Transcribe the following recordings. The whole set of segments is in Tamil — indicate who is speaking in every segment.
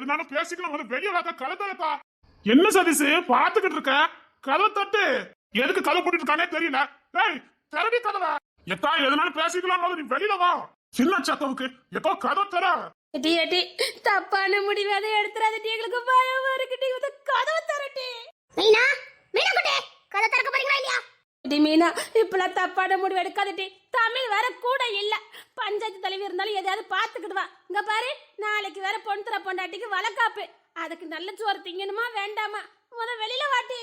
Speaker 1: எதுனாலும் பேசிக்கலாம். வெளியே வாக்க கலத்தலக்கா. என்ன சதீஷ் பாத்துக்கிட்டு இருக்க? கதவை தட்டு. எதுக்கு கதை போட்டு இருக்கானே தெரியல. டேய் திறடி கதவை. எக்கா எதுனாலும் பேசிக்கலாம். நீ வெளியில வா. சின்ன சக்கவுக்கு எக்கோ கதை தர.
Speaker 2: தப்பான முடிவு அதை எடுத்துறாதே. எங்களுக்கு பயமா இருக்குடி. கதவை தரட்டி.
Speaker 3: மீனா மீனா குட்டி கதை திறக்க போறீங்களா இல்லையா?
Speaker 2: மீனா இப்பெல்லாம் தப்பான முடிவு எடுக்காதட்டி. தமிழ் வேற கூட இல்ல. பஞ்சாயத்து தலைவி இருந்தாலும் எதையாவது பாத்துக்கிட்டு வா. இங்க பாரு நாளைக்கு வேற பொண்ணு தர பொண்டாட்டிக்கு வளக்காப்பு. அதுக்கு நல்ல சோறு திங்கணுமா வேண்டாமா? வெளியில வாட்டி.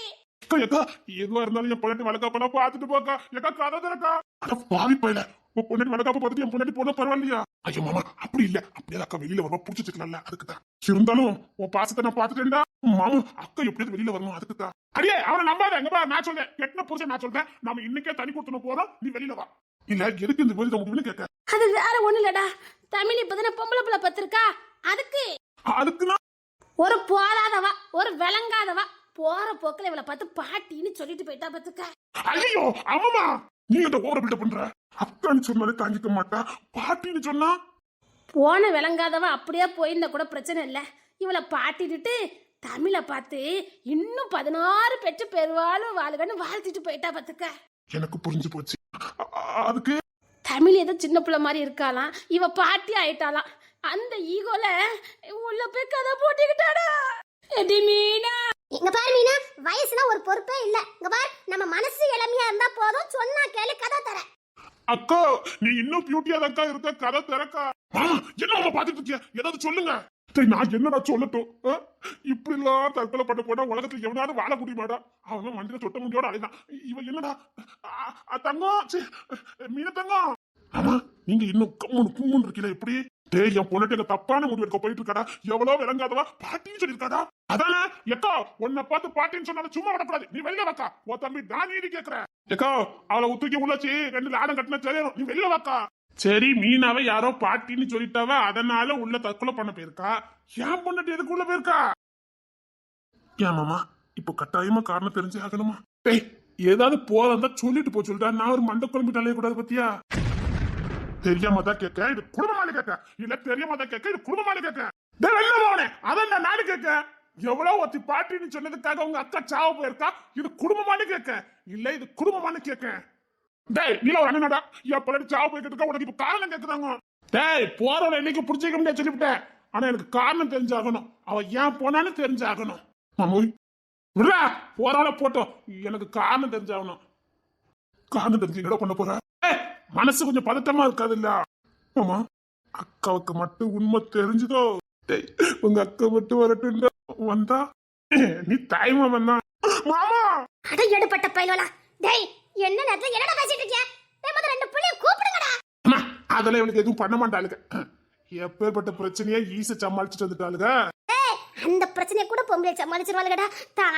Speaker 1: எதுவா இருந்தாலும் என் பொண்ணாட்டி வளக்காப்பா பாத்துட்டு போக்கா. எக்கா கதை திறக்கா. அட பாவி பையல. உன் பொண்ணாட்டி வளக்காப்ப பார்த்துட்டு என் பொண்ணாட்டி போன பரவாயில்லையா? ஐயோ மாமா அப்படி இல்ல. அப்படியே அக்கா வெளியில வருவா புடிச்சுக்கலாம்ல. அதுக்குதான். இருந்தாலும் உன் பாசத்தை நான் பாத்துட்டேன்டா. மாமா அக்கா எப்படியாவது வெளியில வரணும். அதுக்குதான். அடியே அவனை நம்பாத. எங்க பா நான் சொல்றேன். கெட்ட புருஷன் நான் சொல்றேன். நாம இன்னைக்கே தனி கொடுத்துன போறோம். நீ வெளியில வா. இல்ல எதுக்கு இந்த வெளியில முடிவுன்னு கேட்க.
Speaker 2: அது வேற ஒண்ணு இல்லடா. தமிழ் இப்பதானே பொம்பளை பிள்ளை பத்திருக்கா. அதுக்குன்னா ஒரு போராதவா ஒரு விளங்காதவா போற போக்குல இவளை பார்த்து பாட்டின்னு சொல்லிட்டு போயிட்டா பாத்துக்க.
Speaker 1: ஐயோ ஆமாமா நீ இந்த ஓர பில்டப் பண்ற. அக்கான்னு சொன்னாலே தாங்கிக்க மாட்டா. பாட்டின்னு சொன்னா
Speaker 2: போன விளங்காதவா அப்படியே போயிருந்தா கூட பிரச்சனை இல்ல. இவளை பாட்டிட்டு தமிழை பார்த்து இன்னும் 16 பெற்று பெருவாளும் வாழ்கன்னு வாழ்த்திட்டு போயிட்டா பாத்துக்க.
Speaker 1: எனக்கு புரிஞ்சு போச்சு. அதுக்கு
Speaker 2: தமிழ் ஏதோ சின்ன பிள்ளை மாதிரி இருக்காளாம். இவ பாட்டி ஆயிட்டாலாம். அந்த ஈகோல உள்ள போய் கதை போட்டுக்கிட்டாடா. மீனா
Speaker 3: இங்க பாரு மீனா வயசுனா ஒரு பொறுப்பே இல்ல. இங்க பாரு நம்ம மனசு இளமையா இருந்தா போதும். சொன்னா கேளு கதை தர.
Speaker 1: அக்கா நீ இன்னும் பியூட்டியா தான் இருக்க. கதை திறக்கா. என்ன அம்மா பாத்துட்டு இருக்கிய? ஏதாவது சொல்லுங்க. நான் என்னடா சொல்லட்டும்? இப்படி எல்லாம் தற்கொலை பண்ண போனா உலகத்துல எவனாலும் வாழ முடியுமாடா? அவன் மண்டியில சொட்ட முடியோட அழைதான். இவன் என்னடா தங்கம் மீன தங்கம். ஆமா நீங்க இன்னும் கம்முன்னு கும்முன்னு இருக்கீங்களா? எப்படி டேய் என் பொண்ணு தப்பான முடிவு எடுக்க போயிட்டு இருக்காடா. எவ்வளவு விளங்காதவா பாட்டின்னு சொல்லிருக்காடா. அதானே எக்கா உன்னை பார்த்து பாட்டின்னு சொன்னாலும் சும்மா விடக்கூடாது. நீ வெளில வாக்கா. ஓ தம்பி நான் நீதி கேக்குறேன். எக்கா அவளை உத்துக்கி உள்ளாச்சு 2 லாடம் கட்டினா தெரியும். நீ வெளில வாக்கா. சரி மீனாவை யாரோ பாட்டின்னு சொல்லிட்டாவ. அதனால உள்ள தற்கொலை பண்ண போயிருக்கா. ஏன் பொண்ணு எதுக்கு உள்ள போயிருக்கா? ஏமாமா இப்போ கட்டாயமா காரணம் தெரிஞ்சு ஆகணுமா? டேய் ஏதாவது போறதா சொல்லிட்டு போ சொல்லிட்டா. நான் ஒரு மண்டை குழம்பிட்டு அலைய கூடாது பத்தியா? தெரியாம தான் கேட்க. இது குடும்பமானு கேட்க. இல்ல தெரியாம தான் கேட்க. இது குடும்பமானு கேட்க. வெளில போனே அதான் நான் நாடு கேட்க. எவ்வளவு ஒத்தி பாட்டின்னு சொன்னதுக்காக உங்க அக்கா சாவ போயிருக்கா. இது குடும்பமானு கேட்க. இல்ல இது குடும்பமானு கேட்க. டேய் நீல ஒரு அண்ணனடா. எப்ப சாவ போயிருக்கா. உனக்கு இப்ப காரணம் கேட்குறாங்க. டேய் போறவளை என்னைக்கு புடிச்சிக்க முடியாது சொல்லிவிட்டேன். ஆனா எனக்கு காரணம் தெரிஞ்சாகணும். அவ ஏன் போனான்னு தெரிஞ்சாகணும். மாமூய் விடா போறவளை போட்டோம். எனக்கு காரணம் தெரிஞ்சாகணும். காரணம் தெரிஞ்சு என்ன பண்ண போற? மனசு கொஞ்சம் பதட்டமா இருக்காது இல்ல? ஆமா அக்காவுக்கு மட்டும் உண்மை தெரிஞ்சுதோ. உங்க அக்கா மட்டும் வரட்டு வந்தா நீ தாய்மா வந்தா மாமா
Speaker 3: அடையடுப்பட்ட பையலோலா. டேய் என்ன நேரத்துல என்னடா பேசிட்டு இருக்கிய? டேய் மொத 2 புள்ளைய கூப்பிடுங்கடா.
Speaker 1: அம்மா அதெல்லாம் இவளுக்கு எதுவும் பண்ண மாட்டாளுங்க. எப்பேற்பட்ட பிரச்சனையை ஈஸியா சமாளிச்சுட்டு வந்துட்டாளுங்க.
Speaker 3: ஏய் அந்த பிரச்சனையை கூட பொம்பளை சமாளிச்சிருவாளுங்கடா.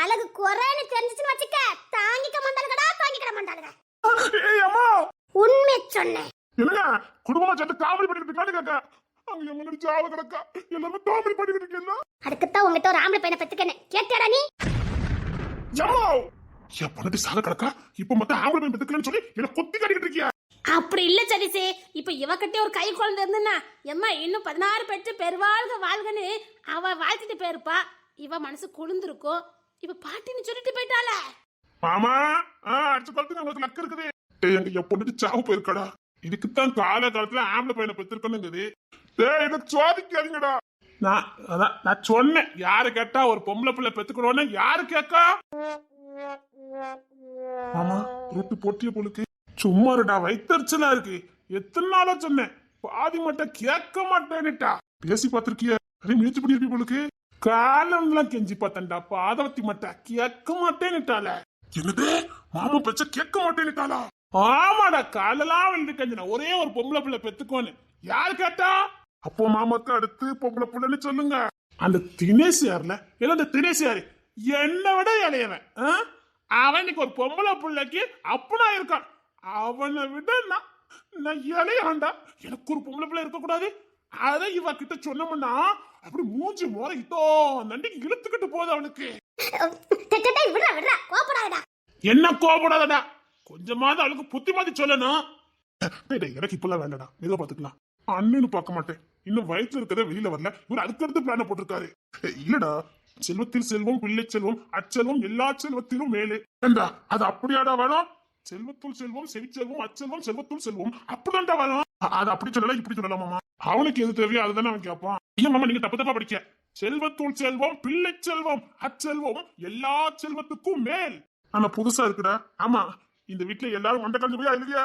Speaker 3: அழகு குறைன்னு தெரிஞ்சிச்சுன்னு வச்சுக்க தாங்கிக்க மாட்டாளுங்கடா. தாங்கிக்க மாட்டாளுங்க.
Speaker 1: ஏய் அம்மா
Speaker 3: உண்மை சொன்னேன்.
Speaker 1: என்னங்க குடும்பமா சேர்ந்து காமெடி பண்ணிட்டு இருக்கான்னு கேட்க. அவங்க முன்னாடி சாவ கிடக்கா. எல்லாரும் காமெடி பண்ணிட்டு இருக்கீங்களா?
Speaker 3: அதுக்குத்தான் உங்ககிட்ட ஒரு ஆம்பளை பையனை பெத்துக்கனே. கேட்டடா நீ?
Speaker 1: ஜம்மா என் பொண்ணு சாக கிடக்கா. இப்ப மொத்தம் ஆம்பளை பையன் பெத்துக்கலன்னு சொல்லி என்ன கொத்தி காட்டிட்டு இருக்கியா?
Speaker 2: அப்படி இல்ல சரிசே. இப்ப இவகிட்ட ஒரு கை குழந்தை இருந்துன்னா எம்மா இன்னும் 16 பெற்று பெருவாழ்க வாழ்கன்னு அவ வாழ்த்திட்டு போயிருப்பா. இவ மனசு குளிர்ந்துருக்கும். இவ பாட்டின்னு சொல்லிட்டு போயிட்டால.
Speaker 1: மாமா அடிச்சு பார்த்து உங்களுக்கு லக்கு இருக்குது. எங்க என் பொண்ணுக்கு சாவு போயிருக்கடா. இதுக்குத்தான் கால காலத்துல ஆம்பளை பையனை பெற்றிருக்கணுங்குது. எனக்கு சோதிக்காதீங்கடா. நான் சொன்னேன் யாரு கேட்டா ஒரு பொம்பளை பிள்ளை பெத்துக்கணும்னு. யாரு கேட்கா? மாமா ரொட்டு போட்டிய பொழுக்கு சும்மாருடா. வைத்தறிச்சலா இருக்கு. எத்தனை நாளா சொன்னேன். பாதி மட்டும் கேட்க மாட்டேன்னுட்டா. பேசி பார்த்திருக்கிய? அதே முயற்சி பண்ணிருப்பி பொழுக்கு. காலம்லாம் கெஞ்சி பார்த்தேன்டா. பாதவத்தி மட்டும் கேட்க மாட்டேன்னுட்டால. என்னது மாமா பேச்ச கேட்க மாட்டேன்னுட்டாளா? ஆமாடா காலெல்லாம் வந்து கஞ்சினா ஒரே ஒரு பொம்பளை பிள்ளை பெத்துக்கோன்னு. யாரு கேட்டா? அப்போ மாமாக்கு அடுத்து பொம்பளை பிள்ளைன்னு சொல்லுங்க. அந்த தினேஷ் யாருல இல்ல அந்த தினேஷ் யாரு என்னை விட இளையவன். அவனுக்கு ஒரு பொம்பளை பிள்ளைக்கு அப்பனா இருக்கான். அவனை விட நான் இளையவன்டா. எனக்கு ஒரு பொம்பளை பிள்ளை இருக்க கூடாது. அதை இவ கிட்ட சொன்னோம்னா அப்படி மூஞ்சி மோர இட்டோ நண்டிக்கு இழுத்துக்கிட்டு போகுது அவனுக்கு. என்ன கோபப்படாதடா. கொஞ்சமாவது அவளுக்கு புத்தி மாதிரி சொல்லணும். எனக்கு இப்பெல்லாம் வேண்டாடா. மெதுவா பாத்துக்கலாம். அண்ணன்னு பார்க்க மாட்டேன். இன்னும் வயிற்றுல இருக்கிறத வெளியில வரல. இவர் அதுக்கடுத்து பிளான போட்டிருக்காரு. இல்லடா, செல்வத்தில் செல்வம், பிள்ளை செல்வம், அச்செல்வம், எல்லா செல்வத்திலும் மேலே. ஏண்டா அது அப்படியாடா வேணும்? செல்வத்துள் செல்வம், செவிச்செல்வம், அச்செல்வம், செல்வத்துள் செல்வம், அப்படிதான்டா வேணும். அது அப்படி சொல்லலாம், இப்படி சொல்லலாம் மாமா. அவனுக்கு எது தேவையோ அதுதானே அவன் கேட்பான். ஏன் மாமா நீங்க தப்பு தப்பா படிக்க? செல்வத்துள் செல்வம், பிள்ளை செல்வம், அச்செல்வம், எல்லா செல்வத்துக்கும் மேல். ஆனா புதுசா இருக்குடா. ஆமா, இந்த வீட்டுல எல்லாரும் மண்ட கலந்து போய் இல்லையா?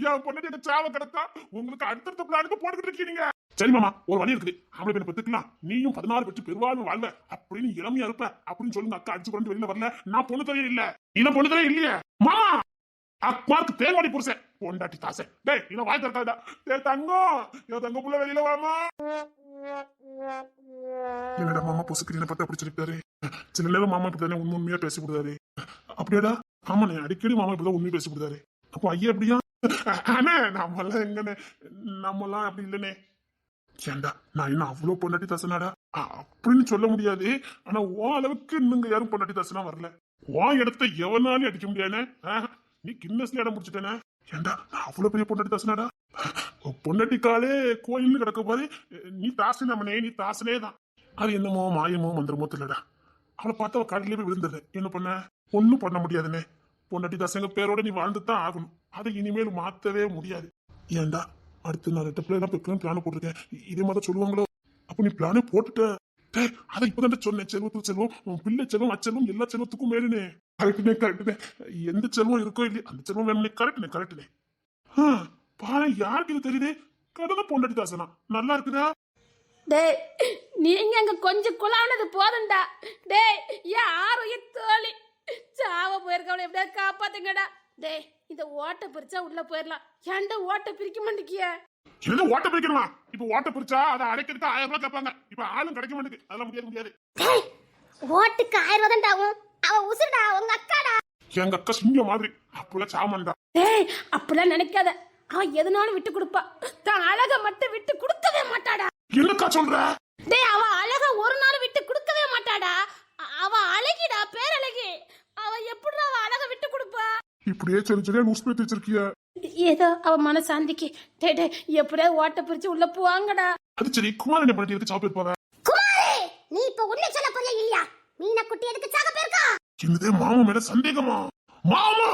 Speaker 1: என் பொண்ணு சாவ கிடக்கா. உங்களுக்கு அடுத்தடுத்த பிளானுக்கு போட்டுக்கிட்டு இருக்கீங்க. சரி மாமா, ஒரு வழி இருக்குது. அவளை பேரை பெத்துக்கலாம், நீயும் 16 பெற்று பெருவாழ்வு வாழ்வ அப்படின்னு இளமையா இருப்ப அப்படின்னு சொல்லுங்க. அக்கா அடிச்சு கொண்டு வெளியில வரல. நான் பொண்ணு தரையே இல்ல. நீ பொண்ணு தரையே இல்லையே மாமா. அக்மாருக்கு தேர்வாடி புருஷன் பொண்டாட்டி தாசை. டேய் இன்னும் வாய் தரக்காடா. டேய் தங்கம், என் தங்க புள்ள வெளியில வாமா. என்னடா மாமா பொசுக்கிறீன பார்த்து அப்படி சொல்லிட்டாரு. சில நேரம் மாமா இப்படித்தானே உண்மையா பேசி விடுறாரு. அப்படியாடா? ஆமா, அடிக்கடி மாமா இப்படிதான் உண்மையை பேசி விடுறாரு. அப்போ ஐயா அப்படியா? அண்ணே நம்மளாம் எங்கண்ணே, நம்மளாம் அப்படி இல்லனே. ஏண்டா நான் இன்னும் அவ்வளவு பொண்டாட்டி தாசனாடா அப்படின்னு சொல்ல முடியாது. ஆனா ஓ அளவுக்கு இன்னுங்க யாரும் பொண்டாட்டி தாசனா வரல. ஓ இடத்த எவனாலும் அடிக்க முடியாதுனே. நீ கின்னஸ்ல இடம் முடிச்சிட்டேனே. ஏண்டா நான் அவ்வளவு பெரிய பொண்டாட்டி தாசனாடா. பொண்டாட்டி காலே கோயில்னு கிடக்க பாரு. நீ தாசனே நம்மனே, நீ தாசனே தான். அது என்னமோ மாயமோ மந்திரமோ தெரியலடா. அவளை பார்த்து அவ கடலே போய் விழுந்துடுற. என்ன பண்ண? ஒன்னும் பண்ண முடியாதுனே. பொண்டாட்டி தாசங்க பேரோட நீ வாழ்ந்துதான் ஆகணும். அதை இனிமேல் மாத்தவே முடியாது. ஏண்டா அடுத்து நான் 2 பிள்ளைலாம் பெக்கலாம் பிளான போட்டிருக்கேன். இதே மாதிரி சொல்லுவாங்களோ? அப்ப நீ பிளானே போட்டுட்ட. அதை இப்பதான் சொன்னேன். செல்வத்துக்கு செல்வம், பிள்ளை செல்வம், அச்செல்வம், எல்லா செல்வத்துக்கும் மேலுனே. கரெக்டுனே. எந்த செல்வம் இருக்கோ இல்லையா அந்த செல்வம் வேணும்னே. கரெக்டுனே. பாரு யாருக்கு இது தெரியுது? கடனை பொண்டாட்டி தாசனா நல்லா இருக்குதா?
Speaker 2: டேய் நீங்க அங்க கொஞ்சம் குழானது போதும்டா. டேய் ஏன் ஆரோக்கிய தோழி சாவ போயிருக்கவளை எப்படியா காப்பாத்துங்கடா. டேய் இந்த ஓட்டை பிரிச்சா உள்ள போயிடலாம். ஏன்டா ஓட்டை பிரிக்க மாட்டேங்கிய?
Speaker 1: என்ன ஓட்ட பிரிக்கணுமா? இப்ப ஓட்ட பிரிச்சா அதை அடைக்கிறதுக்கு 1000 ரூபாய் கேட்பாங்க. இப்ப ஆளும் கிடைக்க மாட்டேங்குது. அதெல்லாம் முடியாது.
Speaker 3: ஓட்டுக்கு 1000 ரூபாய் தான்டா ஆகும். அவ உசுடா உங்க அக்காடா.
Speaker 1: எங்க அக்கா சிங்க மாதிரி அப்பெல்லாம் சாமான்டா.
Speaker 2: டேய் அப்பெல்லாம் நினைக்காத. அவன் எதுனாலும் விட்டு கொடுப்பா. தான் அழக மட்டும் விட்டு கொடுக்கவே மாட்டாடா.
Speaker 1: என்னக்கா சொல்ற?
Speaker 2: டேய் அவ அழக ஒரு நாள் விட்டு கொடுக்கவே மாட்டாடா. அவ அழகிடா, பேரழகி. அவ எப்படி அவ அழக விட்டு கொடுப்பா?
Speaker 1: இப்படியே சரியா நியூஸ் பேப்பர் வச்சிருக்கிய.
Speaker 2: ஏதோ அவ மனசாந்திக்கு. டேய் எப்படியே ஓட்ட பிரிச்சு உள்ள போவாங்கடா.
Speaker 1: அது சரி, குமார் என்ன பண்ணிட்டு சாப்பிட்டு போவ?
Speaker 3: குமாரே நீ இப்ப உன்னை சொல்ல போறியா இல்லையா? மீனா குட்டி எதுக்கு சாக போயிருக்கா?
Speaker 1: என்னதே மாமா மேல சந்தேகமா? மாமா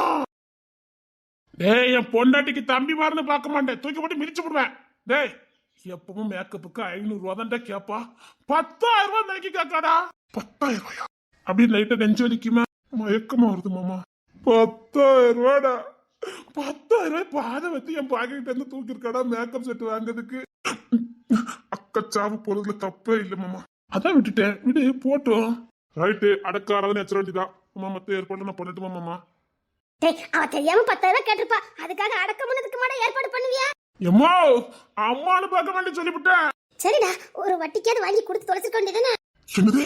Speaker 1: டேய் என் பொண்டாட்டிக்கு தம்பி மாறுன்னு பார்க்க மாட்டேன். தூக்கி போட்டு மிதிச்சு விடுவேன். டேய் எப்பவும் மேக்கப்புக்கு 500 ரூபா தான்டா கேப்பா. 10,000 ரூபாய் நைக்கி கேட்காடா. 10,000 ரூபாயா? அப்படி லைட்டா நெஞ்சு வலிக்குமா? மயக்கமா வருது மாமா. 10,000 ரூபாடா. 10,000 ரூபாய் பாதை வச்சு என் பாக்கெட் இருந்து தூக்கி இருக்காடா மேக்கப் செட் வாங்குறதுக்கு. அக்கா சாவு போறதுல தப்பே இல்லை மாமா. அதான் விட்டுட்டேன். விடு போட்டோம். ரைட்டு அடக்காரதான் எச்சர வேண்டிதான். அம்மா மத்த ஏற்பாடு நான் பண்ணட்டுமா மாமா?
Speaker 3: டேய் அவ தெரியாம 10,000 ரூபாய் கேட்டிருப்பா. அதுக்காக அடக்கம் பண்ணதுக்கு மாட ஏற்பாடு பண்ணுவியா?
Speaker 1: எம்மா அம்மானு பார்க்க வேண்டிய சொல்லிவிட்டேன்.
Speaker 3: சரிடா ஒரு வட்டிக்காவது வாங்கி கொடுத்து தொலைச்சிருக்க வேண்டியதானே?
Speaker 1: என்னது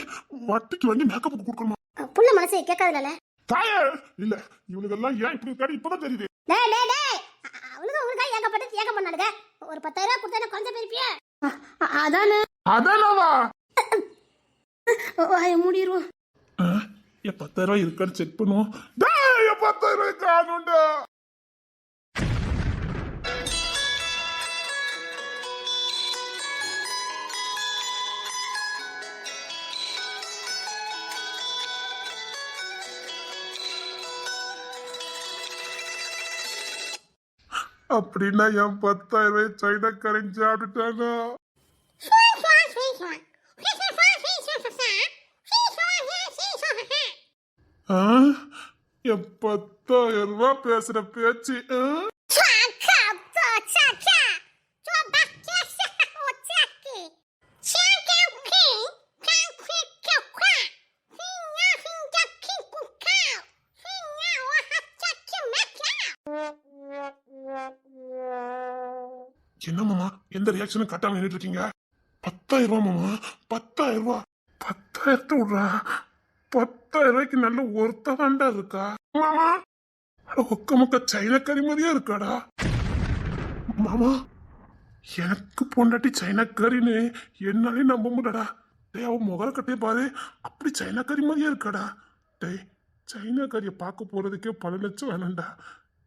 Speaker 1: வட்டிக்கு வாங்கி மேக்கப் கொடுக்கணுமா?
Speaker 3: புள்ள மனசை கேட்காதுல.
Speaker 1: தாயே இல்ல இவனுக்கெல்லாம் ஏன் இப்படி இருக்காரு இப்பதான் தெரியுது.
Speaker 3: டேய் அவளுக்கு உங்களுக்காக ஏகப்பட்டு ஏகம் பண்ணாடுங்க. ஒரு 10,000 ரூபாய் கொடுத்தா கொஞ்சம் பிரிப்பியா?
Speaker 2: அதானே
Speaker 1: அதானவா
Speaker 2: வாய மூடிடுவோம்.
Speaker 1: என் 10,000 ரூபாய் இருக்கான்னு செக் பண்ணுவோம். டேய் என் 10,000 ரூபாய் காணும்டா. அப்படின்னா என் 10,000 ரூபாய் சைனா கரைஞ்சு ஆடுட்டானா? என் 10,000 ரூபாய் பேசுற பேச்சு என்ன மாமா எந்த ரியாக்ஷனும் காட்டாம நின்றுட்டு இருக்கீங்க? 10,000 ரூபாய் மாமா. 10,000 ரூபாய். 10,000 விடுறா. 10,000 ரூபாய்க்கு நல்ல ஒருத்ததாண்டா இருக்கா மாமா? ஒக்க மொக்க சைனக்கறி மாதிரியா இருக்காடா மாமா. எனக்கு பொண்டாட்டி சைனக்கறின்னு என்னாலே நம்ப முடியடா. டேய் அவன் முகரக்கட்டையே பாரு, அப்படி சைனக்கறி மாதிரியா இருக்காடா. டேய் சைனக்கறியை பார்க்க போறதுக்கே 10 லட்சம் வேணும்டா.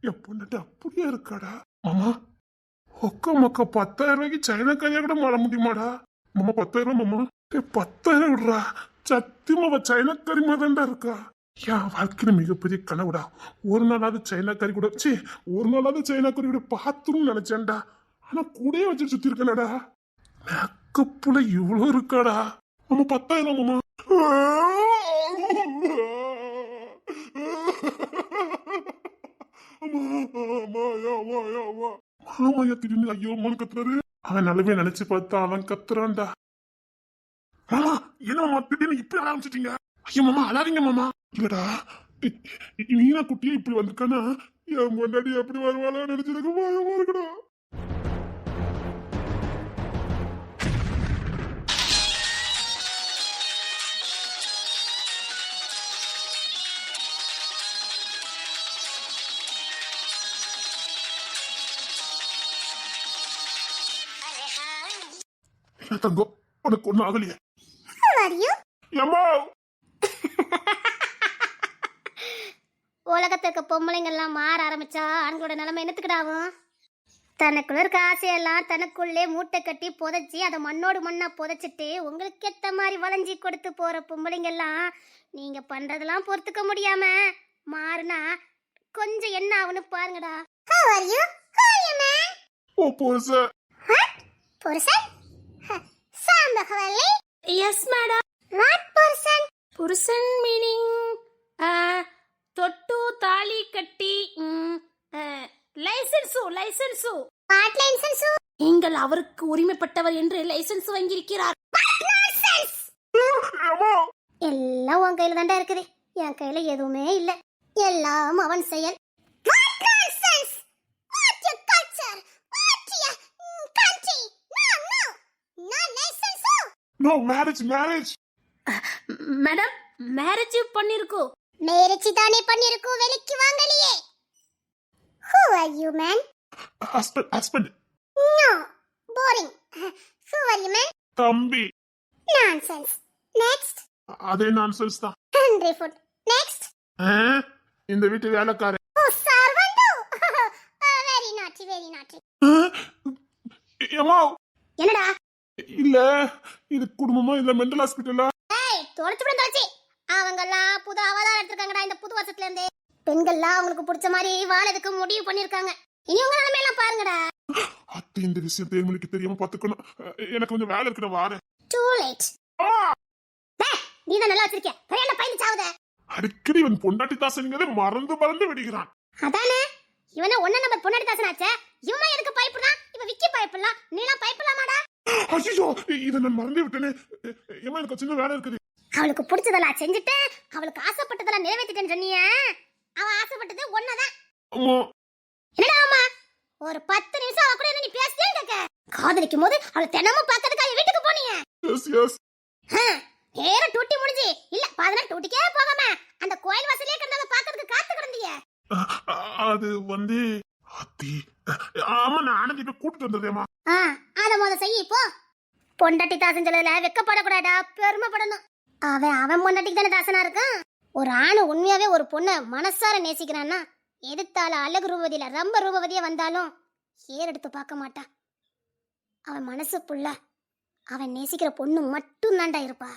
Speaker 1: என் பொண்டாட்டி அப்படியே இருக்காடா மாமா. ஒக்க மொக்க 10,000 ரூபாய்க்கு சைனா கறியா கூட மாற முடியுமாடா? மாமா 10,000 மாமா. 10,000 விடுறா. சத்தியமா சைனா கறி மாதிரிடா இருக்கா. என் வாழ்க்கையில மிகப்பெரிய கனவுடா. ஒரு நாளாவது சைனா கறி கூட ஒரு நாளாவது சைனா கறி கூட பாத்துரும் நினைச்சேன்டா. ஆனா கூடயே வச்சு சுத்தி இருக்கனடா. மேக்கப்புல இவ்வளவு இருக்காடா. மாமா 10,000 மாமா. மாமாயா திடீர்னு ஐயோ அம்மான்னு கத்துறாரு. அவன் நல்லவே நினைச்சு பார்த்தா அவன் கத்துறான்டா. மாமா என்ன மாமா திடீர்னு இப்படி ஆரம்பிச்சிட்டீங்க? ஐயோ மாமா அழாதீங்க மாமா. இல்லடா மீனா குட்டியே இப்படி வந்திருக்கானா என் முன்னாடி எப்படி வருவாளோ நினைச்சதுக்கு பயமா இருக்குடா. என்ன தங்கம் உனக்கு ஒண்ணு ஆகலையே? ஏம்மா
Speaker 3: உலகத்துக்கு பொம்பளைங்க எல்லாம் மாற ஆரம்பிச்சா ஆண்களோட நிலைமை என்னத்துக்கிடாவும்? தனக்குள்ள இருக்க ஆசையெல்லாம் தனக்குள்ளே மூட்டை கட்டி புதைச்சி அதை மண்ணோடு மண்ணா புதைச்சிட்டு உங்களுக்கு ஏத்த மாதிரி வளைஞ்சி கொடுத்து போற பொம்பளைங்க எல்லாம் நீங்க பண்றதெல்லாம் பொறுத்துக்க முடியாம மாறுனா கொஞ்சம் என்ன ஆகுன்னு பாருங்கடா.
Speaker 1: ஓ புருஷன்
Speaker 2: எஸ் மேடம். புருஷன் மீனிங் தொட்டு தாலி கட்டி லைசன்ஸு நீங்கள் அவருக்கு உரிமைப்பட்டவர் என்று லைசன்ஸ் வாங்கியிருக்கிறார்.
Speaker 3: எல்லாம் உன் கையில தாண்டா இருக்குது, என் கையில எதுவுமே இல்ல. எல்லாம் அவன் செயல்.
Speaker 1: நோ மேரேஜ்
Speaker 2: மேடம் மேரேஜ் பண்ணிருக்கோம்.
Speaker 3: மேரேஜ் தானே பண்ணிருக்கோம், வெளிக்கு வாங்கலையே. Who are you man?
Speaker 1: Husband.
Speaker 3: No, boring. Who are you man?
Speaker 1: தம்பி.
Speaker 3: Nonsense. Next.
Speaker 1: அதே நான்சென்ஸ் தான்.
Speaker 3: Hungry food. Next.
Speaker 1: இந்த வீட்டு வேலைக்காரன்.
Speaker 3: Oh, servant. Very naughty.
Speaker 1: ஏமா
Speaker 3: என்னடா?
Speaker 1: இல்ல இது குடும்பமா இல்ல மெண்டல் ஹாஸ்பிடலா?
Speaker 3: ஏய் தொலைச்சு அவங்கெல்லாம் புது அவதாரம் எடுத்துருக்காங்கடா இந்த புது வருஷத்துல இருந்தே. பெண்கள்லாம் அவங்களுக்கு பிடிச்ச மாதிரி வாழறதுக்கு முடிவு பண்ணிருக்காங்க. இனி உங்க நிலைமை எல்லாம் பாருங்கடா.
Speaker 1: அத்தை இந்த விஷயம் தேர்மொழிக்கு தெரியாம பாத்துக்கணும். எனக்கு கொஞ்சம் வேலை இருக்கு, நான் வாரேன்.
Speaker 3: Too late. நீ தான் நல்லா வச்சிருக்க, பெரியல பையன் சாவுத.
Speaker 1: அடிக்கடி இவன் பொண்டாட்டி தாசன்கிறத மறந்து விடுகிறான்.
Speaker 3: அதானே இவனே ஒண்ணு நம்பர் பொண்டாட்டி தாசனாச்சே. இவன் எதுக்கு பயப்படுறான்? இவ விக்கி பயப்படலாம், நீலாம் பயப்படலாமாடா?
Speaker 1: ஐயோ இத நான் மறந்தே விட்டேனே. ஏமா எனக்கு சின்ன வேலை இருக்குது.
Speaker 3: அவளுக்கு பிடிச்சதெல்லாம் செஞ்சுட்டு அவளுக்கு ஆசைப்பட்டதெல்லாம் நிறைவேற்றிட்டேன்னு சொன்னியே. அவ ஆசைப்பட்டது ஒன்னதான்.
Speaker 1: அம்மா
Speaker 3: என்னடா அம்மா? ஒரு 10 நிமிஷம் அவ கூட நீ பேசிட்டே இருக்க. காதலிக்கும் போது அவளை தினமும் பார்க்கிறதுக்காக வீட்டுக்கு போனீங்க.
Speaker 1: எஸ்
Speaker 3: நேர டூட்டி முடிஞ்சு இல்ல 14 டூட்டிக்கே போகாம அந்த கோயில் வாசலே கிடந்தத பார்க்கிறதுக்கு காத்து கிடந்தீங்க.
Speaker 1: அது வந்து அத்தி ஆமா நான் ஆனந்தி போய் கூட்டிட்டு வந்ததேமா.
Speaker 3: அத முத செய்ய இப்போ. பொண்டாட்டி தாசஞ்சல வெக்கப்படக்கூடாடா, பெருமைப்படணும். அவன் பொண்டாட்டிக்கு தானே தாசனா இருக்கான். ஒரு ஆணு உண்மையாவே ஒரு பொண்ணை மனசார நேசிக்கிறான்னா எதிர்த்தால அழகு ரூபவதியில ரொம்ப ரூபவதியா வந்தாலும் ஏர் எடுத்து பார்க்க மாட்டான். அவன் மனசுக்குள்ள அவன் நேசிக்கிற பொண்ணு மட்டும் தாண்டா இருப்பா.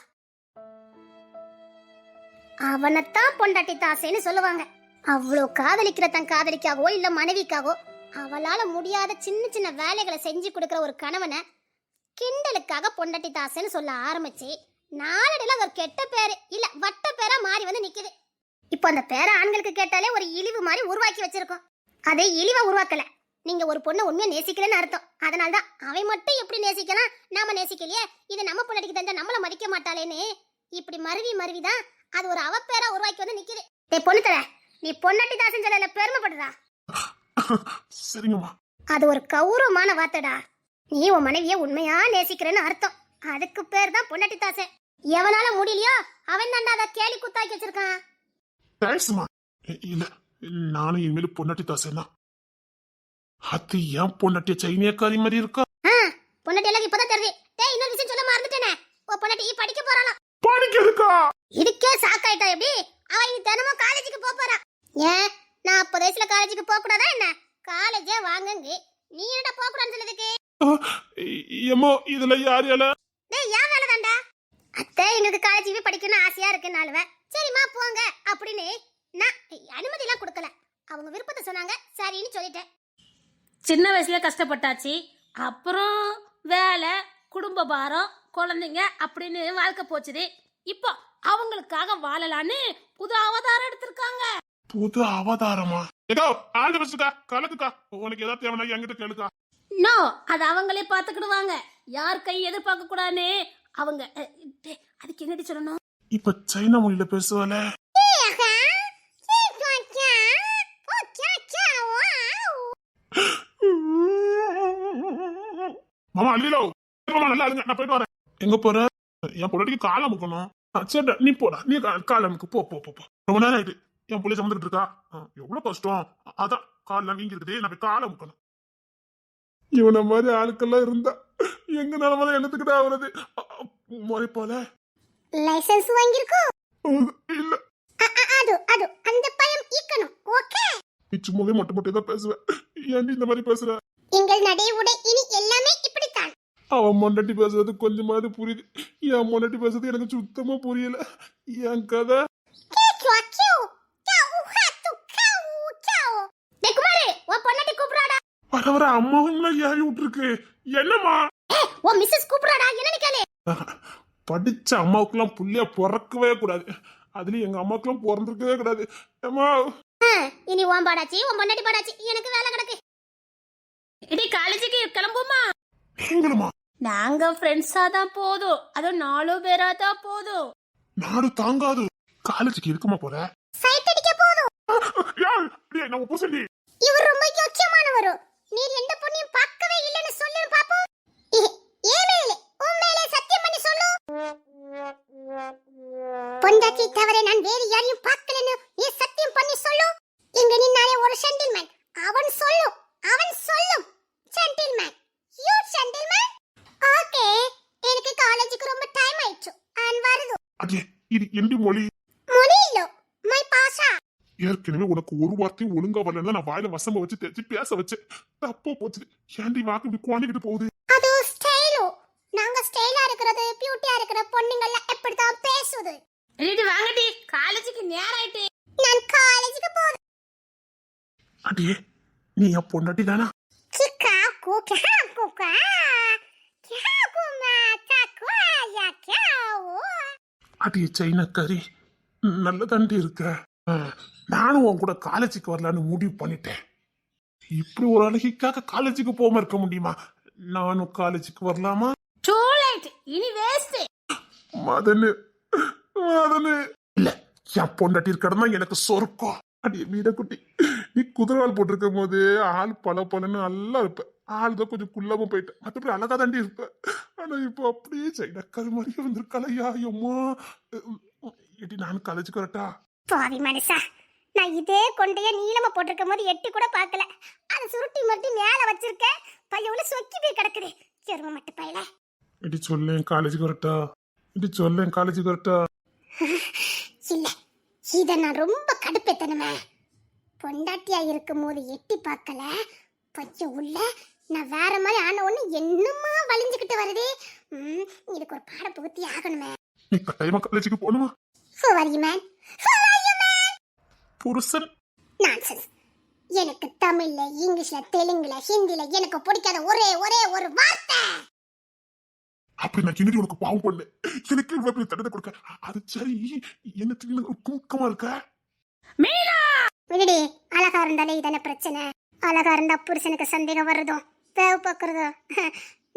Speaker 3: அவனைத்தான் பொண்டாட்டி தாசைன்னு சொல்லுவாங்க. அவ்வளோ காதலிக்கிற தன் காதலிக்காகவோ இல்ல மனைவிக்காகவோ அவளால முடியாத சின்ன வேலைகளை செஞ்சு கொடுக்கிற ஒரு கணவனை கிண்டலுக்காக பொண்டாட்டி தாசைன்னு சொல்ல ஆரம்பிச்சு நாளடைல ஒரு கெட்ட பேரு இல்ல வட்ட பேரா மாறி வந்து நிக்குது. இப்போ அந்த பேரை ஆண்களுக்கு கேட்டாலே ஒரு இழிவு மாதிரி உருவாக்கி வச்சிருக்கோம். அதை இழிவா உருவாக்கல, நீங்க ஒரு பொண்ணை உண்மையா நேசிக்கலன்னு அர்த்தம். அதனால்தான் அவன் மட்டும் எப்படி நேசிக்கலாம், நாம நேசிக்கலையே, இது நம்ம பொண்டாட்டிக்கு தெரிஞ்சா நம்மள மதிக்க மாட்டாளேன்னு இப்படி மருவிதான் அது ஒரு அவப்பேரா உருவாக்கி வந்து நிக்குது. டேய் பொண்ணு தர, நீ பொண்டாட்டி தாசன் சொல்லல பெருமைப்படுறா.
Speaker 1: சரிங்கம்மா.
Speaker 3: அது ஒரு கௌரவமான வார்த்தைடா. நீ உன் மனைவிய உண்மையா நேசிக்கிறேன்னு அர்த்தம். அதுக்கு பேர் தான் பொண்டாட்டி தாசை. எவனால முடியலையோ அவன் தாண்டா அதை கேலி குத்தாக்கி வச்சிருக்கான்.
Speaker 1: தேங்க்ஸ்மா. இல்ல நானும் இனிமேல் பொண்டாட்டி தாசேனா. அது ஏன் பொண்டாட்டிய சைனியக்காரி மாதிரி இருக்கா?
Speaker 3: பொண்டாட்டி எல்லாம் இப்பதான் தெரியுது. டேய் இன்னொரு விஷயம் சொல்ல மறந்துட்டேனே. ஓ பொண்டாட்டி படிக்க போறாளாம்.
Speaker 1: படிக்க இருக்கா?
Speaker 3: இதுக்கே சாக்காயிட்டா எப்படி? அவ இனி தினமும் காலேஜுக்கு போறா. ஏன் 40 வயசுல காலேஜுக்கு போக கூடாதா என்ன? காலேஜே வாங்குங்க. நீ என்னடா போக கூடாதுன்னு சொன்னதுக்கு?
Speaker 1: ஏம்மா இதுல யார் யால
Speaker 3: டேய் யா வேலை தான்டா. அத்தை எங்களுக்கு காலேஜ் படிக்கணும்னு ஆசையா இருக்குனாலுவ சரிம்மா போங்க அப்படின்னு நான் அனுமதி எல்லாம் கொடுக்கல. அவங்க விருப்பத்தை சொன்னாங்க சரின்னு சொல்லிட்டேன்.
Speaker 2: சின்ன வயசுல கஷ்டப்பட்டாச்சு, அப்புறம் வேலை, குடும்ப பாரம், குழந்தைங்க அப்படின்னு வாழ்க்கை போச்சுது. இப்போ அவங்களுக்காக வாழலான்னு புது அவதாரம் எடுத்திருக்காங்க.
Speaker 1: புது அவதாரமா? ஏதோ ஆள் வச்சுக்கா கலக்குக்கா, உனக்கு ஏதாவது தேவைன்னா என்கிட்ட கேளுக்கா.
Speaker 2: நோ, அது அவங்களே பாத்துக்கிடுவாங்க. யார் கை எதிர்பார்க்க கூடாதுன்னு அவங்க. அதுக்கு என்னடி சொல்லணும்?
Speaker 1: இப்ப சைனா மொழியில பேசுவால. மாமா அள்ளிலோ, மாமா நல்லா இருங்க, நான் போயிட்டு வரேன். எங்க போற? என் பொண்டாட்டிக்கு கால் அமுக்கணும். சரி நீ போடா, நீ கால் அமுக்கு, போ போ போ. ரொம்ப நேரம் ஆயிட்டு என் பிள்ளை சமந்துட்டு இருக்கா. எவ்வளவு கஷ்டம். அதான் கால்லாம் வீங்கி இருக்குது, நான் போய் கால் அமுக்கணும். இவனை மாதிரி ஆளுக்கெல்லாம் இருந்தா எங்க நிலமதான் என்னத்துக்கிட்ட ஆகுறது. முறை போல
Speaker 3: லைசென்ஸ் வாங்கிருக்கோ?
Speaker 1: இல்ல,
Speaker 3: அது அது அந்த பயம் ஈக்கணும். ஓகே,
Speaker 1: நீ சும்மாவே மொட்டை தான் பேசுவேன். ஏன்டி இந்த மாதிரி பேசுற?
Speaker 3: எங்கள் நடை உடை இனி எல்லாமே இப்படித்தான்.
Speaker 1: அவன் மொண்டாட்டி பேசுறது கொஞ்சமாவது புரியுது, என் மொண்டாட்டி பேசுறது எனக்கு சுத்தமா புரியல. என் கதை வர வர அம்மாவும் ஏறி விட்டுருக்கு. என்னம்மா?
Speaker 3: ஓ மிஸ்ஸஸ் கூப்பிடுறாடா, என்னன்னு கேளு.
Speaker 1: படிச்ச அம்மாவுக்குலாம் புள்ளைய பிறக்கவே கூடாது, அதுலயும் எங்க அம்மாவுக்குலாம் பிறந்திருக்கவே கூடாது. அம்மா
Speaker 3: இனி உன் பாடாச்சி, உன் பொண்டாட்டி பாடாச்சி, எனக்கு வேலை கிடக்கு.
Speaker 2: இடி காலேஜுக்கு கிளம்புமா?
Speaker 1: நீங்களுமா?
Speaker 2: நாங்க ஃப்ரெண்ட்ஸா தான் போதும், அதுவும் 4 பேரா தான் போதும்.
Speaker 1: நாடு தாங்காது. காலேஜுக்கு இருக்குமா போற?
Speaker 3: சைட் அடிக்க போதும்.
Speaker 1: யார்? டேய் நம்ம புசண்டி.
Speaker 3: இவர் ரொம்ப யோக்கியமானவரு. நீ எந்த பொண்ணையும் பார்க்கவே இல்லன்னு சொல்லு பாப்போம். ஏமேலே உண்மையிலே சத்தியம் பண்ணி சொல்லு. பொண்டாட்டி தவிர நான் வேறு யாரையும் பார்க்கலன்னு நீ சத்தியம் பண்ணி சொல்லு. இங்க நின்னாலே ஒரு ஜென்டில்மேன். அவன் சொல்லும், அவன் சொல்லும். Gentleman, you gentleman. ஓகே, எனக்கு காலேஜுக்கு ரொம்ப டைம் ஆயிடுச்சு. நான் வருது.
Speaker 1: அடே இது எந்த மொழி?
Speaker 3: மொழி இல்ல, மை பாஷா.
Speaker 1: ஏற்கனவே உனக்கு ஒரு வார்த்தையும் ஒழுங்கா வரலன்னா நான் வாயில வசம்ப வச்சு தேய்ச்சி பேச வச்சு தப்போ போச்சு. ஏன்டி வாக்கு இப்படி குவாண்டிக்கிட்டு போகுது?
Speaker 3: அது ஸ்டைலோ. நாங்க ஸ்டைலா இருக்கிறது, பியூட்டியா இருக்கிற பொண்ணுங்கள எப்படிதான் பேசுது.
Speaker 2: இடி வாங்கடி, காலேஜுக்கு நேரம் ஆயிட்டு.
Speaker 3: நான் காலேஜுக்கு போறேன்.
Speaker 1: அடே நீ என் பொண்டாட்டி தானா?
Speaker 3: சிக்கா கூக்கா கூக்கா கியா குமா தக்வா யா கியாவோ.
Speaker 1: அடே சைனக்காரி, நல்லதாண்டி இருக்க. நானும் உன் கூட காலேஜுக்கு வரலான்னு முடிவு பண்ணிட்டேன். இப்படி ஒரு அழகிக்காக காலேஜுக்கு போகாம இருக்க முடியுமா? நானும் காலேஜுக்கு வரலாமா?
Speaker 2: டூ லேட், இனி வேஸ்ட்.
Speaker 1: மதனு மதனு இல்ல, என் பொண்டாட்டி இருக்கிறதா எனக்கு சொர்க்கம். அடியே வீட குட்டி, நீ குதிரவால் போட்டிருக்கும் போது ஆள் பல பலன்னு நல்லா இருப்ப. ஆள் தான் கொஞ்சம் குள்ளாம போயிட்ட, மற்றபடி அழகா தாண்டி இருப்ப. ஆனா இப்போ அப்படியே சைனக்காரி மாதிரியே வந்திருக்கலையா? அம்மா எடி நானும் காலேஜுக்கு வரட்டா?
Speaker 3: பாவி மனுஷா, நான் இதே கொண்டைய நீளமா போட்டிருக்கும் போது எட்டி கூட பார்க்கல. அது சுருட்டி மருட்டி மேல வச்சிருக்க, பையவுல சொக்கி போய் கிடக்குது. செரும மட்டு பையல.
Speaker 1: இடி சொல்லேன் காலேஜுக்கு வரட்டா? இடி சொல்லேன் காலேஜுக்கு வரட்டா?
Speaker 3: இல்ல, இத நான் ரொம்ப கடுப்பேத்தனுமே. பொண்டாட்டியா இருக்கும் போது எட்டி பார்க்கல, பைய உள்ள நான் வேற மாதிரி ஆன ஒண்ணு என்னமா வலிஞ்சுக்கிட்டு வருது. இதுக்கு ஒரு பாட புகுத்தி ஆகணுமே.
Speaker 1: நீ கட்டாயமா காலேஜுக்கு போகணுமா?
Speaker 3: Who are you man? Who are you man?
Speaker 1: புருஷன்.
Speaker 3: Nonsense. எனக்கு தமிழ்ல, இங்கிலீஷ்ல, தெலுங்குல, ஹிந்தில எனக்கு பிடிக்காத ஒரே ஒரு வார்த்தை.
Speaker 1: அப்படி நான் கிணறி உனக்கு பாவம் பண்ணு, எனக்கு இவ்வளவு பெரிய தண்டனை கொடுக்க. அது சரி, என்ன திடீர்னு குமுக்கமா இருக்க?
Speaker 2: மீனா
Speaker 3: விடுடி, அழகா இருந்தாலே இதான பிரச்சனை. அழகா இருந்தா புருஷனுக்கு சந்தேகம் வர்றதும் தேவை பார்க்கறதும்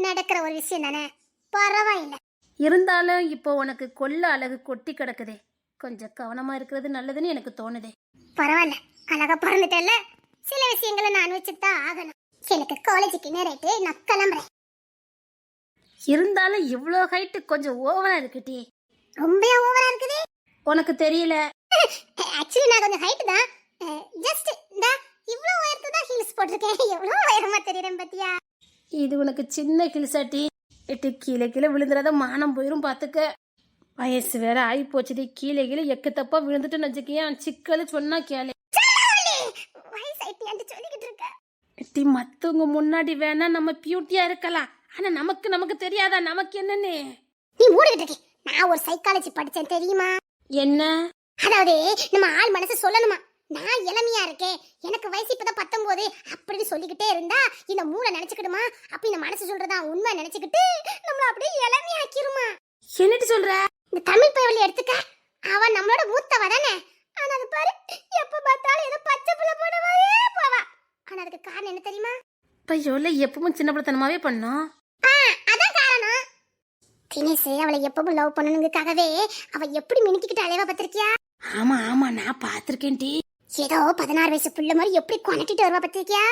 Speaker 3: நடக்கிற ஒரு விஷயம் தானே. பரவாயில்ல.
Speaker 2: இருந்தாலும் இப்போ உனக்கு கொல்ல அழகு கொட்டி கிடக்குதே, கொஞ்சம் கவனமா இருக்கிறது நல்லதுன்னு எனக்கு தோணுதே.
Speaker 3: பரவாயில்ல, அழகா பிறந்துட்டேல்ல, சில விஷயங்களை நான் வச்சுதான் ஆகணும். எனக்கு காலேஜுக்கு நேராயிட்டு நான் கிளம்புறேன்.
Speaker 2: இருந்தாலும் இவ்வளோ ஹைட்டு கொஞ்சம் ஓவரா இருக்குடி.
Speaker 3: ரொம்ப ஓவரா இருக்குது.
Speaker 2: உனக்கு தெரியல.
Speaker 3: ஆக்சுவலி நான் கொஞ்சம் ஹைட் தான். ஜஸ்ட் இந்த இவ்வளவு உயரத்துல தான் ஹீல்ஸ் போட்டிருக்கேன். எவ்வளவு உயரமா தெரியுறேன் பத்தியா?
Speaker 2: இது உனக்கு சின்ன கிளிசாட்டி. எட்டு கீழே கீழே விழுந்துறத மானம் போயிரும் பாத்துக்க. வயசு வேற ஆகி போச்சுடி. கீழே கீழே எக்கு தப்பா விழுந்துட்டு நச்சுக்கியான் சிக்கல் சொன்னா கேளு.
Speaker 3: வயசாயிட்டு சொல்லிக்கிட்டு இருக்க.
Speaker 2: சித்தி மத்தவங்க முன்னாடி வேணா நம்ம பியூட்டியா இருக்கலாம், ஆனா நமக்கு தெரியாதா நமக்கு என்னன்னு?
Speaker 3: நீ மூடிக்கிட்டு இருக்கே. நான் ஒரு சைக்காலஜி படிச்சேன் தெரியுமா?
Speaker 2: என்ன?
Speaker 3: அதாவது நம்ம ஆள் மனசு சொல்லணுமா, நான் இளமையா இருக்கேன், எனக்கு வயசு இப்பதான் 19 அப்படின்னு சொல்லிக்கிட்டே இருந்தா இந்த மூளை நினைச்சுக்கிடுமா, அப்ப இந்த மனசு சொல்றதா உண்மை நினைச்சுக்கிட்டு நம்மள அப்படியே இளமையாக்கிருமா.
Speaker 2: என்னடி சொல்ற?
Speaker 3: இந்த தமிழ் பயவழி எடுத்துக்க, அவன் நம்மளோட மூத்தவ தானே, ஆனா அது பாரு எப்ப பார்த்தாலும் ஏதோ பச்சை புள்ள போட மாதிரியே போவா. ஆனா அதுக்கு காரணம் என்ன தெரியுமா?
Speaker 2: பையோல எப்பவும் சின்ன பிள்ளைத்தனமாவே பண்ணோம்.
Speaker 3: அதான் காரணம். தினேஷ் அவளை எப்பவும் லவ் பண்ணணுங்கிறதுக்காகவே அவ எப்படி மினுக்கிட்டு அலைவா பார்த்திருக்கியா?
Speaker 2: ஆமா ஆமா நான் பாத்திருக்கேன் டி.
Speaker 3: ஏதோ 16 வயசு புள்ள மாதிரி எப்படி கொனட்டிட்டு வருவா பார்த்திருக்கியா?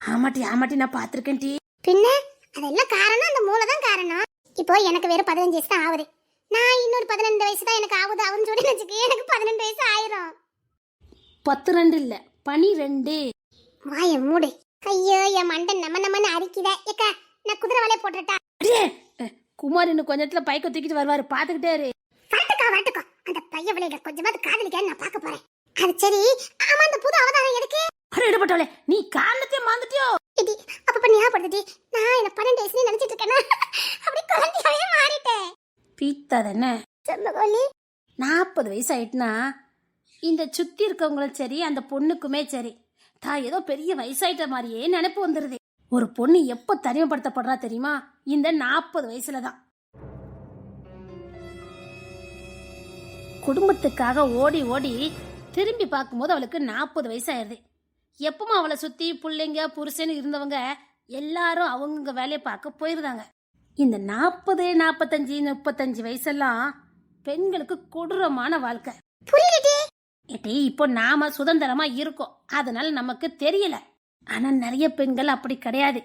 Speaker 2: ஆமாட்டி நான் பாத்திருக்கேன் டி.
Speaker 3: பின்ன அதெல்லாம் காரணம் அந்த மூளை தான் காரணம். இப்போ எனக்கு வேற 15 வயசு தான் ஆகுது, நான் இன்னொரு 12 வயசு தான் எனக்கு ஆகுது அவன்னு சொல்லி நினைச்சுக்க, எனக்கு 12 வயசு ஆயிரும்.
Speaker 2: 12 இல்ல 12.
Speaker 3: வாய மூடு. ஐயோ என் மண்டை நம்மன்னு அரிக்குதே. ஏக்கா நான் குதிரை வலைய போட்டுட்டா.
Speaker 2: அடே குமார் இன்னும் கொஞ்சத்துல பைக்க தூக்கிட்டு வருவாரு, பாத்துக்கிட்டே இரு.
Speaker 3: வரட்டுக்கா அந்த பைய விளையில கொஞ்சமாவது காதலிக்க நான் பார்க்க போறேன். அது சரி, ஆமா அந்த புது அவதாரம் எதுக்கு?
Speaker 2: அரே இடப்பட்டவளே, நீ காரணத்தையே மறந்துட்டியோ?
Speaker 3: இடி அப்ப ஞாபகப்படுத்தி, நான் என்ன 12 வயசுல நினைச்சிட்டு இருக்கேனா? அப்படி குழந்தையாவே மாறிட்டேன்.
Speaker 2: பீத்தாதென்ன
Speaker 3: சொல்லி
Speaker 2: 40 வயசு ஆயிட்டுனா இந்த சுத்தி இருக்கவங்களும் சரி அந்த பொண்ணுக்குமே சரி தான் ஏதோ பெரிய வயசாயிட்ட மாதிரியே நினைப்பு வந்துருது. ஒரு பொண்ணு எப்ப தனிமைப்படுத்தப்படுறா தெரியுமா? இந்த 40 வயசுலதான். குடும்பத்துக்காக ஓடி ஓடி திரும்பி பார்க்கும்போது அவளுக்கு 40 வயசு ஆயிருது. எப்பவும் அவளை சுத்தி பிள்ளைங்க புருஷன் இருந்தவங்க எல்லாரும் அவங்க வேலையை பார்க்க போயிருந்தாங்க. இந்த 40, 45, 35 வயசெல்லாம் பெண்களுக்கு கொடூரமான வாழ்க்கை. இப்போ நாம சுதந்திரமா இருக்கோம், அதனால நமக்கு தெரியல. ஆனா நிறைய பெண்கள் அப்படி கிடையாது.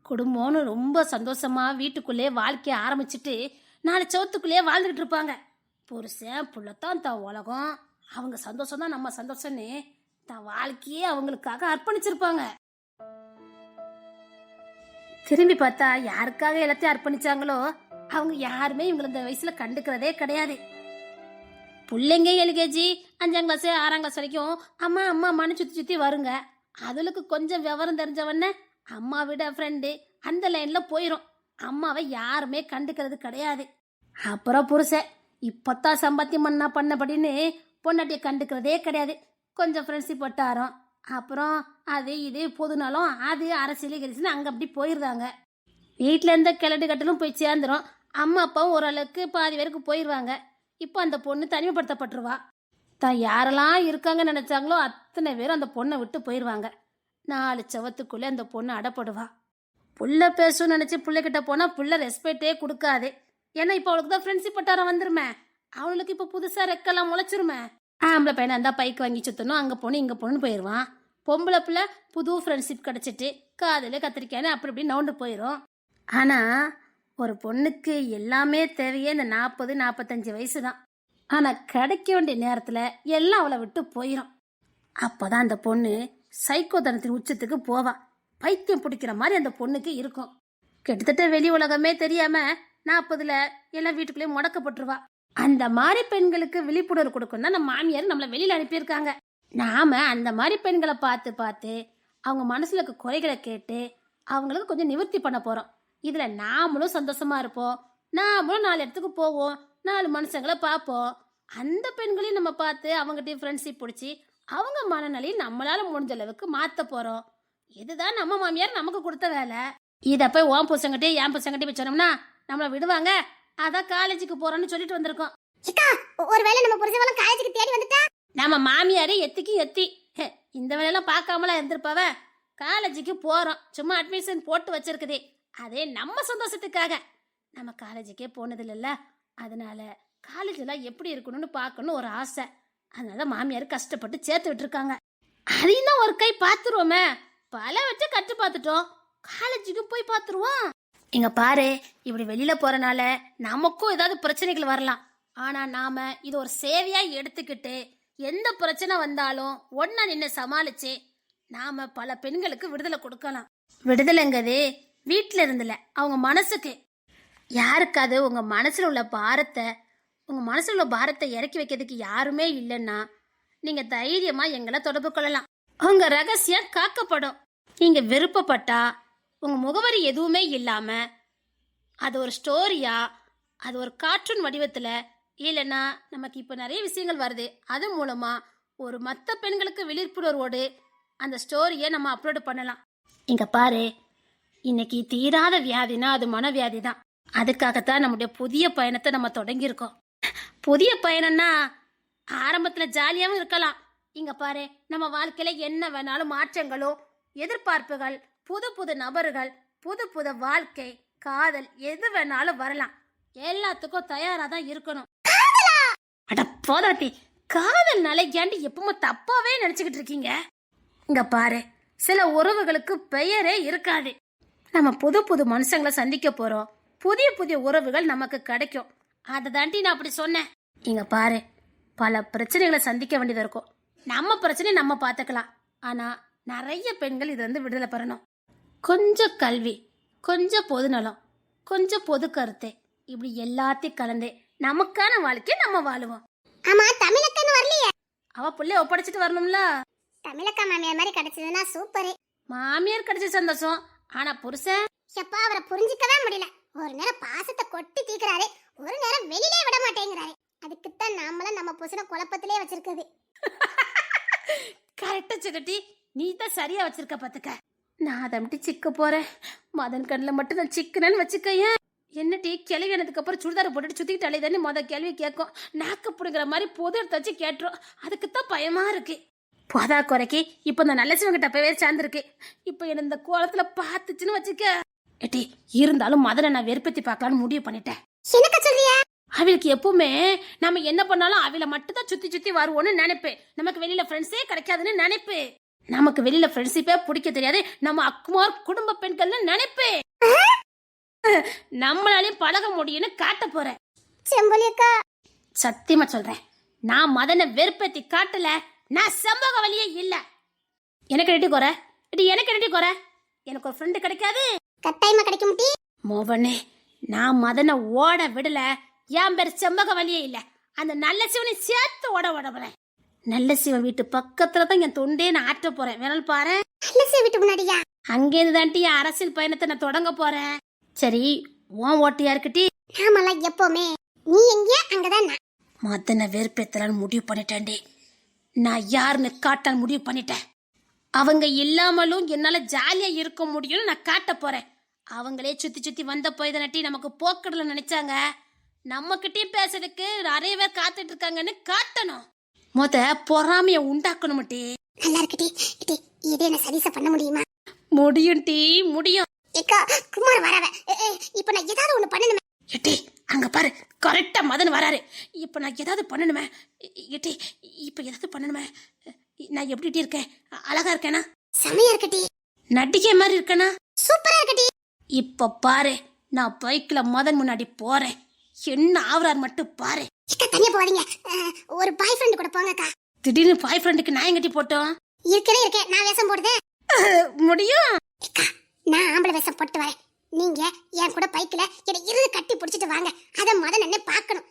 Speaker 2: குடும்பம்னு ரொம்ப சந்தோஷமா வீட்டுக்குள்ளே வாழ்க்கைய ஆரம்பிச்சுட்டு 4 சவத்துக்குள்ளேயே வாழ்ந்துகிட்டு இருப்பாங்க. புருஷன் புள்ளத்தான் தான் உலகம், அவங்க சந்தோஷம் தான் நம்ம சந்தோஷம்னு தான் வாழ்க்கையே அவங்களுக்காக அர்ப்பணிச்சிருப்பாங்க. திரும்பி பார்த்தா யாருக்காக எல்லாத்தையும் அர்ப்பணிச்சாங்களோ அவங்க யாருமே இவங்களை இந்த வயசுல கண்டுக்கிறதே கிடையாது. பிள்ளைங்க LKG 5ஆம் கிளாஸ் 6ஆம் கிளாஸ் வரைக்கும் அம்மா அம்மா மனு சுத்தி சுத்தி வருங்க. அதுகளுக்கு கொஞ்சம் விவரம் தெரிஞ்சவன அம்மா விட ஃப்ரெண்டு அந்த லைன்ல போயிரும். அம்மாவை யாருமே கண்டுக்கிறது கிடையாது. அப்புறம் புருஷன் இப்பத்தான் சம்பாத்தியம் பண்ணபடின்னு பொண்டாட்டியை கண்டுக்கிறதே கிடையாது. கொஞ்சம் ஃப்ரெண்ட்ஷிப் வட்டாரம், அப்புறம் அது இது பொதுனாலும் அது அரசியல் கரிசின்னு அங்கே அப்படி போயிடுறாங்க. வீட்டில் இருந்த கிளட்டு கட்டலும் போய் சேர்ந்துடும். அம்மா அப்பாவும் ஓரளவுக்கு பாதி பேருக்கு போயிடுவாங்க. இப்போ அந்த பொண்ணு தனிமைப்படுத்தப்பட்டுருவா. தான் யாரெல்லாம் இருக்காங்கன்னு நினைச்சாங்களோ அத்தனை பேரும் அந்த பொண்ணை விட்டு போயிடுவாங்க. 4 சவத்துக்குள்ளே அந்த பொண்ணு அடப்படுவா. புள்ள பேசுன்னு நினச்சி பிள்ளைகிட்ட போனால் புள்ள ரெஸ்பெக்டே கொடுக்காது. ஏன்னா இப்போ அவளுக்கு தான் ஃப்ரெண்ட்ஷிப் வட்டாரம் வந்துருமே, அவளுக்கு இப்போ புதுசாக ரெக்கெல்லாம் முளைச்சிருமே. ஆம்பளை பையனை இருந்தால் பைக்கு வாங்கி சுற்றணும், அங்கே போகணும் இங்கே போகணுன்னு போயிடுவான். பொம்பளை பிள்ளை புது ஃப்ரெண்ட்ஷிப் கிடச்சிட்டு காதில் கத்திரிக்கான்னு அப்படி இப்படி நவுண்டு போயிடும். ஆனால் ஒரு பொண்ணுக்கு எல்லாமே தேவையே இந்த 40, 45 வயசு தான். ஆனால் கிடைக்க வேண்டிய நேரத்தில் எல்லாம் அவளை விட்டு போயிடும். அப்போ தான் அந்த பொண்ணு சைக்கோதனத்தின் உச்சத்துக்கு போவா. பைத்தியம் பிடிக்கிற மாதிரி அந்த பொண்ணுக்கு இருக்கும். கிட்டத்தட்ட வெளி உலகமே தெரியாமல் 40ல் எல்லாம் வீட்டுக்குள்ளேயே முடக்கப்பட்டுருவா. அந்த மாதிரி பெண்களுக்கு விழிப்புணர்வு கொடுக்கணும் தான் நம்ம மாமியார் நம்மளை வெளியில் அனுப்பியிருக்காங்க. நாம அந்த மாதிரி பெண்களை பார்த்து பார்த்து அவங்க மனசுல இருக்க குறைகளை கேட்டு அவங்களுக்கு கொஞ்சம் நிவர்த்தி பண்ண போறோம். இதுல நாமளும் சந்தோஷமா இருப்போம், நாமளும் 4 இடத்துக்கு போவோம், 4 மனுஷங்களை பார்ப்போம். அந்த பெண்களையும் நம்ம பார்த்து அவங்ககிட்ட ஃப்ரெண்ட்ஷிப் பிடிச்சி அவங்க மனநிலையை நம்மளால முடிஞ்ச அளவுக்கு மாற்ற போறோம். இதுதான் நம்ம மாமியார் நமக்கு கொடுத்த வேலை. இதை போய் ஓம் புருஷங்கிட்டே என் புருஷங்கிட்டே வச்சோம்னா நம்மளை விடுவாங்க. அதான் காலேஜுக்கு போறோம்னு சொல்லிட்டு வந்திருக்கோம்.
Speaker 3: ஒருவேளை நம்ம புருஷன் காலேஜுக்கு தேடி வந்துட்டா
Speaker 2: நம்ம மாமியாரே எத்திக்கு எத்தி இந்த வேலையெல்லாம் பார்க்காமலாம் இருந்திருப்பாவ. காலேஜுக்கு போறோம், சும்மா அட்மிஷன் போட்டு வச்சிருக்குதே, அதே நம்ம சந்தோஷத்துக்காக. நம்ம காலேஜுக்கே போனது இல்லைல்ல, அதனால காலேஜெல்லாம் எப்படி இருக்கணும்னு பார்க்கணும்னு ஒரு ஆசை. அதனால மாமியார் கஷ்டப்பட்டு சேர்த்து விட்டுருக்காங்க. அதையும் தான் ஒரு கை பார்த்துருவோமே, பல வச்சு கட்டு பார்த்துட்டோம், காலேஜுக்கு போய் பார்த்துருவோம். இங்க பாரு, இப்படி வெளியில போறனால நமக்கும் ஏதாவது பிரச்சனைகள் வரலாம். ஆனா நாம இது ஒரு சேவையா எடுத்துக்கிட்டு எந்த பிரச்சனை வந்தாலும் ஒன்னா நின்று சமாளிச்சு நாம பல பெண்களுக்கு விடுதலை கொடுக்கலாம். விடுதலைங்கிறது வீட்டில இருந்துல அவங்க மனசுக்கு. யாருக்காவது உங்க மனசுல உள்ள பாரத்தை இறக்கி வைக்கிறதுக்கு யாருமே இல்லைன்னா நீங்க தைரியமா எங்களை தொடர்பு கொள்ளலாம். உங்க ரகசியம் காக்கப்படும். நீங்க விருப்பப்பட்டா உங்க முகவரி எதுவுமே இல்லாம அது ஒரு ஸ்டோரியா, அது ஒரு கார்ட்டூன் வடிவத்துல, இல்லைன்னா நமக்கு இப்போ நிறைய விஷயங்கள் வருது அது மூலமா ஒரு மற்ற பெண்களுக்கு விழிப்புணர்வோடு அந்த ஸ்டோரியை நம்ம அப்லோடு பண்ணலாம். இங்க பாரு, இன்னைக்கு தீராத வியாதினா அது மனவியாதி தான். அதுக்காகத்தான் நம்முடைய புதிய பயணத்தை நம்ம தொடங்கியிருக்கோம். புதிய பயணம்னா ஆரம்பத்துல ஜாலியாகவும் இருக்கலாம். இங்க பாரு, நம்ம வாழ்க்கையில என்ன வேணாலும் மாற்றங்களும் எதிர்பார்ப்புகள், புது புது நபர்கள், புது புது வாழ்க்கை, காதல் எது வேணாலும் வரலாம். எல்லாத்துக்கும் தயாரா தான் இருக்கணும். அட போதாட்டி, காதல்னால ஏண்டி எப்பவுமே தப்பாவே நினைச்சுக்கிட்டு இருக்கீங்க? இங்க பாரு, சில உறவுகளுக்கு பெயரே இருக்காது. நம்ம புது புது மனுஷங்களை சந்திக்க போறோம், புதிய புதிய உறவுகள் நமக்கு கிடைக்கும். அதை தாண்டி நான் அப்படி சொன்னேன். இங்க பாரு, பல பிரச்சனைகளை சந்திக்க வேண்டியது இருக்கும். நம்ம பிரச்சனையை நம்ம பார்த்துக்கலாம். ஆனா நிறைய பெண்கள் இதுல இருந்து விடுதலை பெறணும். கொஞ்சம் கல்வி, கொஞ்சம் பொதுநலம், கொஞ்சம் பொது கருத்து, இப்படி எல்லாத்தையும் கலந்து நமக்கான வாழ்க்கையை நம்ம வாழுவோம்.
Speaker 3: ஆமா, தமிழக்கன்னு வரலையே.
Speaker 2: அவ புள்ளைய ஒப்படைச்சிட்டு வரணும்ல.
Speaker 3: தமிழக்கா மாமியார் மாதிரி கிடைச்சதுன்னா சூப்பர்.
Speaker 2: மாமியார் கிடைச்ச சந்தோஷம், ஆனா புருஷன்
Speaker 3: எப்பா அவரை புரிஞ்சுக்கவே முடியல. ஒரு நேரம் பாசத்தை கொட்டி தீக்குறாரு, ஒரு நேரம் வெளியிலே விட மாட்டேங்கிறாரு. அதுக்குத்தான் நாமளும் நம்ம புருஷனை குழப்பத்திலே வச்சிருக்குது.
Speaker 2: கரெக்டா சிக்கட்டி, நீ தான் சரியா வச்சிருக்க பாத்துக்க. நான் அதை மட்டும் சிக்க போறேன். மதன் கண்ணில் மட்டும் நான் சிக்கனன்னு வச்சுக்கையன். என்னட்டி கிளவி ஆனதுக்கு அப்புறம் சுடிதாரை போட்டுட்டு சுத்திக்கிட்டு அலைதானே கேள்வி கேட்கும். நாக்கு புடுங்கிற மாதிரி பொது எடுத்து வச்சு கேட்டுரும். அதுக்குத்தான் பயமா இருக்கு. போதா குறைக்கி இப்ப இந்த நல்ல சிவங்கிட்ட போய் சேர்ந்துருக்கு. இப்ப என்ன இந்த கோலத்துல பாத்துச்சுன்னு வச்சுக்க. ஏட்டி இருந்தாலும் மதனை நான் வெறுப்பத்தி பார்க்கலான்னு முடிவு பண்ணிட்டேன். அவளுக்கு எப்பவுமே நம்ம என்ன பண்ணாலும் அவளை மட்டும் தான் சுத்தி சுத்தி வருவோம்னு நினைப்பேன். நமக்கு வெளியில ஃப்ரெண்ட்ஸே கிடைக்காதுன்னு நினைப்பேன். நமக்கு வெளியில ஃப்ரெண்ட்ஷிப்பே பிடிக்க தெரியாது, நம்ம அக்குமார் குடும்ப பெண்கள்னு நினைப்பேன். நம்மளாலையும் பழக முடியும்னு காட்ட போறேன். சத்தியமா சொல்றேன், நான் மதனை வெறுப்பத்தி காட்டல. நான் சம்பவ வழியே இல்ல. எனக்கு ரெட்டி குறை, எனக்கு ரெட்டி குறை. எனக்கு ஒரு ஃப்ரெண்டு கிடைக்காது,
Speaker 3: கட்டாயமா கிடைக்க முடியும்.
Speaker 2: மோவனே, நான் மதனை ஓட விடல. என் பேர் செம்பக வழியே இல்ல. அந்த நல்ல சிவனை சேர்த்து ஓட போறேன். நல்ல சிவன் வீட்டு பக்கத்துல தான் என் தொண்டே நான் ஆட்ட போறேன். வேணாலும் பாரு,
Speaker 3: நல்ல சிவன் வீட்டு முன்னாடியா?
Speaker 2: அங்கேருந்து தாண்டி அரசியல் பயணத்தை நான் தொடங்க போறேன். சரி, உன் ஓட்டியா இருக்கட்டி.
Speaker 3: நாமெல்லாம் எப்பவுமே நீ எங்க அங்கதான் நான்.
Speaker 2: மதனை வெறுப்பேத்தலான்னு முடிவு பண்ணிட்டேன்டி. நான் யாருன்னு காட்டான்னு முடிவு பண்ணிட்டேன். அவங்க இல்லாமலும் என்னால ஜாலியா இருக்க முடியும்னு நான் காட்ட போறேன். அவங்களே சுத்தி சுத்தி வந்த போய் தானட்டி நமக்கு போக்கடல நினைச்சாங்க. நம்ம கிட்டயும் பேசுறதுக்கு நிறைய பேர் காத்துட்டு இருக்காங்கன்னு காட்டணும். பொறாமைய உண்டாக்கணும்.
Speaker 3: நல்லா இருக்கட்டி. இது என்ன சரிசா பண்ண முடியுமா?
Speaker 2: முடியும் டி, முடியும்.
Speaker 3: ஏக்கா குமார் வரவ. இப்ப நான் ஏதாவது ஒண்ணு பண்ணணுமே.
Speaker 2: எட்டி அங்க பாரு, கரெக்டா மதன் வராரு. இப்ப நான் ஏதாவது பண்ணணுமே. எட்டி இப்ப ஏதாவது பண்ணணுமே. நான் எப்படி இருக்கேன்? அழகா இருக்கேனா?
Speaker 3: செமையா இருக்கட்டி.
Speaker 2: நடிகை மாதிரி இருக்கேனா?
Speaker 3: சூப்பரா இருக்கட்டி.
Speaker 2: இப்ப பாரு, நான் பைக்ல மதன் முன்னாடி போறேன். என்ன ஆவறார் மட்டும் பாரு.
Speaker 3: தனியா போவாதீங்க, ஒரு பாய் ஃப்ரெண்ட் கூட போங்கக்கா.
Speaker 2: திடீர்னு பாய் ஃப்ரெண்டுக்கு நான் எங்கட்டி போட்டோம்?
Speaker 3: இருக்கேன், நான் வேஷம் போடுதேன்.
Speaker 2: முடியும்.
Speaker 3: நான் ஆம்பளை வேஷம் போட்டு வரேன். நீங்க என் கூட பைக்ல என்னை இருந்து கட்டி பிடிச்சிட்டு வாங்க. அத மதன் என்ன பார்க்கணும்.